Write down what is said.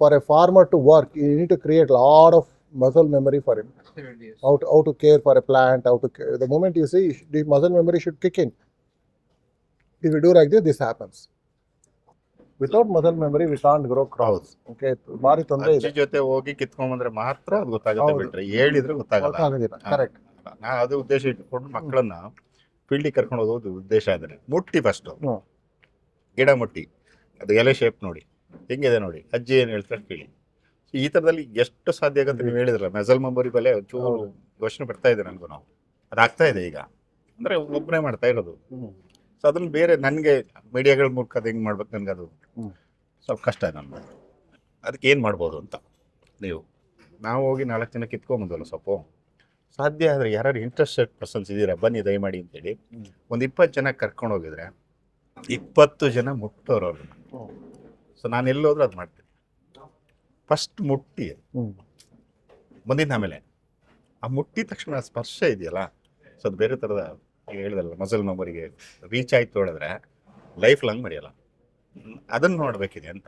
for a farmer to work, you need to create a lot of muscle memory for him. Yes. How to care for a plant, how to care. The moment you see, the muscle memory should kick in. If you do like this happens. Without muscle memory, we can't grow crops. Okay, ಭಾರಿ ತೊಂದರೆ ಅಜ್ಜಿ ಇದೆ. ಜೊತೆ ಹೋಗಿ ಕಿತ್ಕೊಂಡ್ಬಂದ್ರೆ ಮಾತ್ರ ಅದು ಗೊತ್ತಾಗುತ್ತೆ, ಹೌದು. ಬಿಟ್ರೆ ಹೇಳಿದ್ರೆ ಗೊತ್ತಾಗಲ್ಲ. ಗೊತ್ತಾಗೋದಿಲ್ಲ. ಹಾ. Correct. ನಾ ಅದು ಉದ್ದೇಶ ಇಟ್ಕೊಂಡು ಮಕ್ಕಳನ್ನ ಫೀಲ್ಡಿಗೆ ಕರ್ಕೊಂಡು ಹೋಗೋದು ಉದ್ದೇಶ ಅದನ್ನೇ. ಮುಟ್ಟಿ ಫಸ್ಟ್ ಹ್ಮ್. ಗಿಡ ಮುಟ್ಟಿ ಅದು ಎಲೆ ಶೇಪ್ ನೋಡಿ ಹೆಂಗಿದೆ ನೋಡಿ, ಅಜ್ಜಿ ಏನು ಹೇಳ್ತಾರೆ ಕೇಳಿ. ಈ ಥರದಲ್ಲಿ ಎಷ್ಟು ಸಾಧ್ಯ ಆಗುತ್ತೆ ನೀವು ಹೇಳಿದ್ರಲ್ಲ, ಮೆಸಲ್ ಮೆಮೊರಿ ಬೆಲೆ ಒಂಚೂರು ಹೌದು. ಯೋಚನೆ ಬರ್ತಾ ಇದೆ ನನಗೂ. ನಾವು ಅದಾಗ್ತಾ ಇದೆ ಈಗ, ಅಂದರೆ ಒಬ್ಬನೇ ಮಾಡ್ತಾ ಇರೋದು. ಹ್ಮ್. ಸೊ ಅದ್ರಲ್ಲಿ ಬೇರೆ ನನಗೆ ಮೀಡಿಯಾಗಳ ಮೂಲಕ ಅದು ಹೆಂಗೆ ಮಾಡ್ಬೇಕು ನನಗೆ ಅದು ಹ್ಮ್. ಸ್ವಲ್ಪ ಕಷ್ಟ ನಮ್ಗೆ. ಅದಕ್ಕೆ ಏನು ಮಾಡ್ಬೋದು ಅಂತ ನೀವು, ನಾವು ಹೋಗಿ 4 ಜನ ಕಿತ್ಕೊಂಬಂದಲ್ಲ ಸೊಪ್ಪು, ಸಾಧ್ಯ ಆದರೆ ಯಾರು ಇಂಟ್ರೆಸ್ಟೆಡ್ ಪರ್ಸನ್ಸ್ ಇದ್ದೀರಾ ಬನ್ನಿ ದಯಮಾಡಿ ಅಂತೇಳಿ ಒಂದು 20 ಜನ ಕರ್ಕೊಂಡು ಹೋಗಿದ್ರೆ 20 ಜನ ಮುಟ್ಟೋರು ಅವ್ರನ್ನ. ಹ್ಮ್. ಸೊ ನಾನು ಎಲ್ಲೋದ್ರೂ ಅದು ಮಾಡ್ತೀನಿ. ಫಸ್ಟ್ ಮುಟ್ಟಿ ಹ್ಮ್. ಬಂದಿದ್ದ ಆಮೇಲೆ ಆ ಮುಟ್ಟಿದ ತಕ್ಷಣ ಸ್ಪರ್ಶ ಇದೆಯಲ್ಲ, ಸೊ ಅದು ಬೇರೆ ಥರದ, ಈಗ ಹೇಳಿದಲ್ಲ ಮಸಲ್ ಮೆಮೊರಿಗೆ ರೀಚ್ ಆಯ್ತು ಹೇಳಿದ್ರೆ ಲೈಫ್ ಲಾಂಗ್ ಮರೆಯಲ್ಲ. ಅದನ್ನು ನೋಡಬೇಕಿದೆ ಅಂತ.